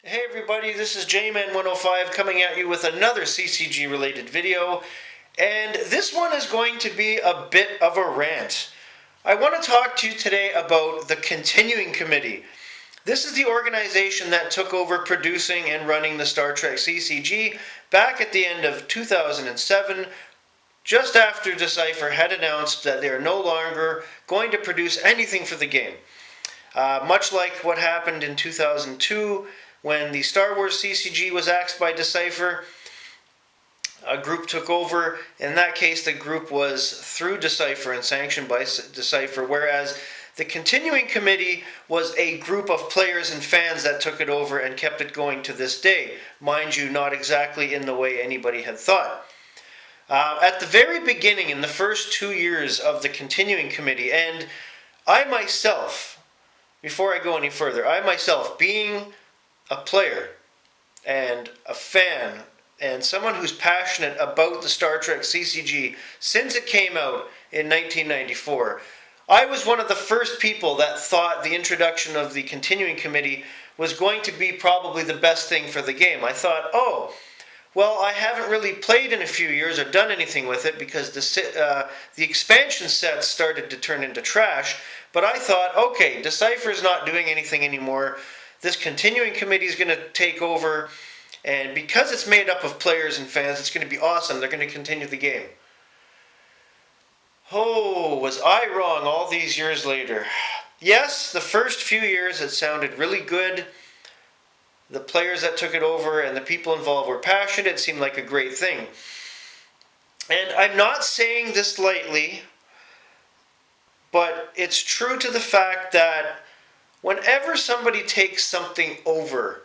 Hey everybody, this is JMan105 coming at you with another CCG related video, and this one is going to be a bit of a rant. I want to talk to you today about the Continuing Committee. This is the organization that took over producing and running the Star Trek CCG back at the end of 2007, just after Decipher had announced that they are no longer going to produce anything for the game. Much like what happened in 2002, when the Star Wars CCG was axed by Decipher, a group took over. In that case, the group was through Decipher and sanctioned by Decipher, whereas the Continuing Committee was a group of players and fans that took it over and kept it going to this day. Mind you, not exactly in the way anybody had thought. At the very beginning, in the first 2 years of the Continuing Committee, and I myself, before I go any further, I myself, being a player and a fan and someone who's passionate about the Star Trek CCG since it came out in 1994, I was one of the first people that thought the introduction of the Continuing Committee was going to be probably the best thing for the game. I thought, oh, well, I haven't really played in a few years or done anything with it because the expansion sets started to turn into trash, but I thought, okay, Decipher's not doing anything anymore. This Continuing Committee is going to take over, and because it's made up of players and fans, it's going to be awesome. They're going to continue the game. Oh, was I wrong all these years later? Yes, the first few years it sounded really good. The players that took it over and the people involved were passionate. It seemed like a great thing. And I'm not saying this lightly, but it's true to the fact that whenever somebody takes something over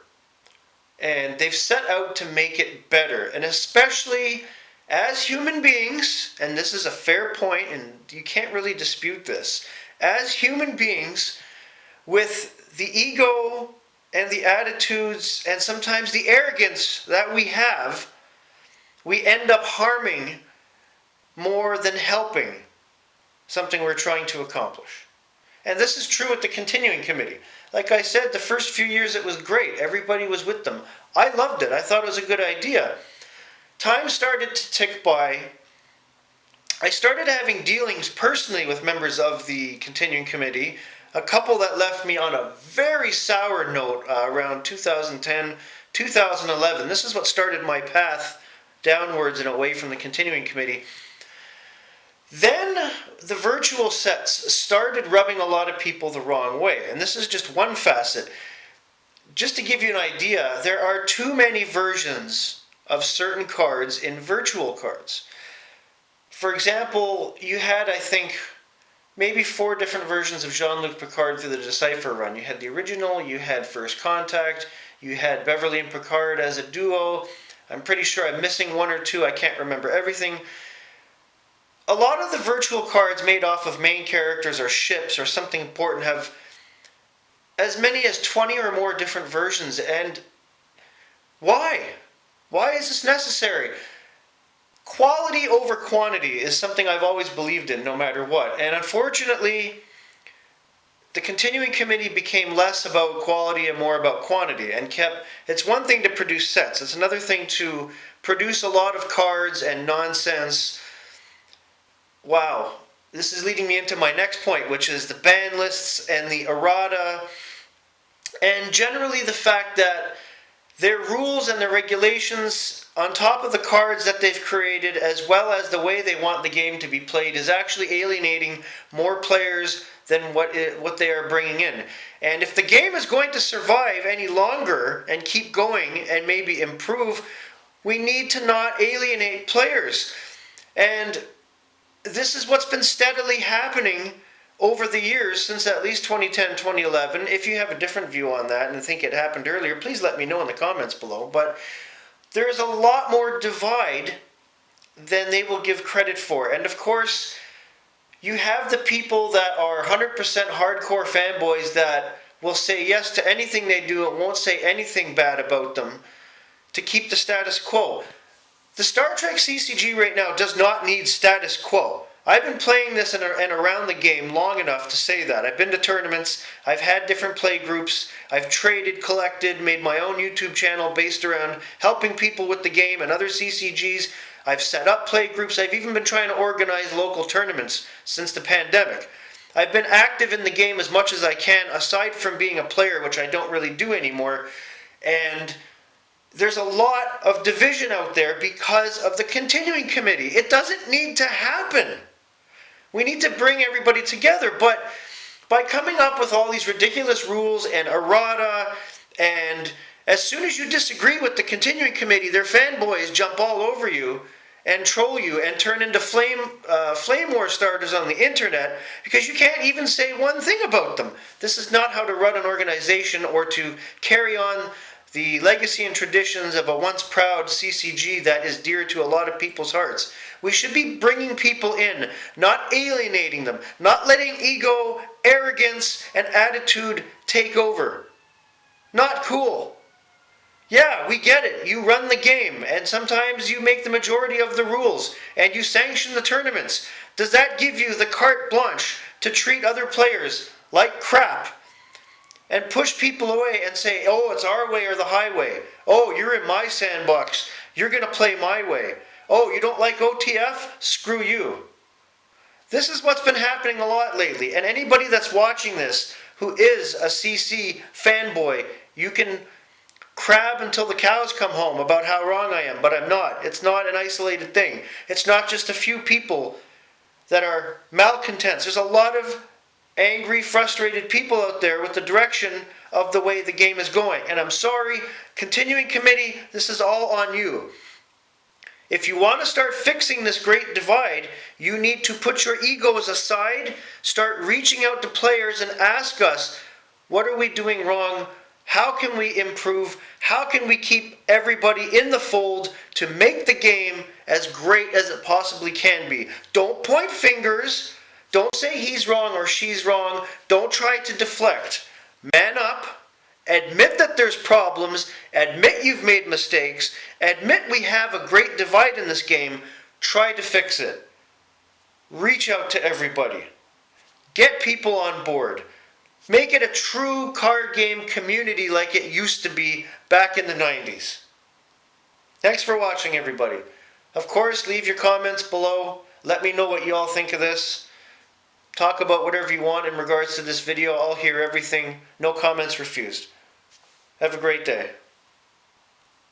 and they've set out to make it better, and especially as human beings, and this is a fair point and you can't really dispute this, as human beings with the ego and the attitudes and sometimes the arrogance that we have, we end up harming more than helping something we're trying to accomplish. And this is true with the Continuing Committee. Like I said, the first few years it was great. Everybody was with them. I loved it. I thought it was a good idea. Time started to tick by. I started having dealings personally with members of the Continuing Committee, a couple that left me on a very sour note around 2010, 2011. This is what started my path downwards and away from the Continuing Committee. Then the virtual sets started rubbing a lot of people the wrong way. And this is just one facet. Just to give you an idea, there are too many versions of certain cards in virtual cards. For example, you had, I think, maybe 4 different versions of Jean-Luc Picard through the Decipher run. You had the original, you had First Contact, you had Beverly and Picard as a duo. I'm pretty sure I'm missing 1 or 2, I can't remember everything. A lot of the virtual cards made off of main characters or ships or something important have as many as 20 or more different versions. And why? Why is this necessary? Quality over quantity is something I've always believed in, no matter what. And unfortunately, the Continuing Committee became less about quality and more about quantity, and it's one thing to produce sets. It's another thing to produce a lot of cards and nonsense. Wow, this is leading me into my next point, which is the ban lists and the errata, and generally the fact that their rules and their regulations on top of the cards that they've created, as well as the way they want the game to be played, is actually alienating more players than what they are bringing in. And if the game is going to survive any longer and keep going and maybe improve, we need to not alienate players. And this is what's been steadily happening over the years since at least 2010, 2011. If you have a different view on that and think it happened earlier, please let me know in the comments below. But there is a lot more divide than they will give credit for. And of course, you have the people that are 100% hardcore fanboys that will say yes to anything they do and won't say anything bad about them to keep the status quo. The Star Trek CCG right now does not need status quo. I've been playing this and around the game long enough to say that. I've been to tournaments, I've had different play groups, I've traded, collected, made my own YouTube channel based around helping people with the game and other CCGs. I've set up play groups, I've even been trying to organize local tournaments since the pandemic. I've been active in the game as much as I can, aside from being a player, which I don't really do anymore. And there's a lot of division out there because of the continuing committee. It doesn't need to happen. We need to bring everybody together, but by coming up with all these ridiculous rules and errata, and as soon as you disagree with the continuing committee, their fanboys jump all over you and troll you and turn into flame war starters on the internet because you can't even say one thing about them. This is not how to run an organization or to carry on the legacy and traditions of a once proud CCG that is dear to a lot of people's hearts. We should be bringing people in, not alienating them, not letting ego, arrogance, and attitude take over. Not cool. Yeah, we get it. You run the game, and sometimes you make the majority of the rules, and you sanction the tournaments. Does that give you the carte blanche to treat other players like crap and push people away and say, oh, it's our way or the highway. Oh, you're in my sandbox. You're going to play my way. Oh, you don't like OTF? Screw you. This is what's been happening a lot lately. And anybody that's watching this who is a CC fanboy, you can crab until the cows come home about how wrong I am, but I'm not. It's not an isolated thing. It's not just a few people that are malcontents. There's a lot of angry, frustrated people out there with the direction of the way the game is going. And I'm sorry, continuing committee, this is all on you. If you want to start fixing this great divide, you need to put your egos aside, start reaching out to players and ask us, what are we doing wrong? How can we improve? How can we keep everybody in the fold to make the game as great as it possibly can be? Don't point fingers. Don't say he's wrong or she's wrong. Don't try to deflect. Man up. Admit that there's problems. Admit you've made mistakes. Admit we have a great divide in this game. Try to fix it. Reach out to everybody. Get people on board. Make it a true card game community like it used to be back in the 90s. Thanks for watching, everybody. Of course, leave your comments below. Let me know what you all think of this. Talk about whatever you want in regards to this video. I'll hear everything. No comments refused. Have a great day.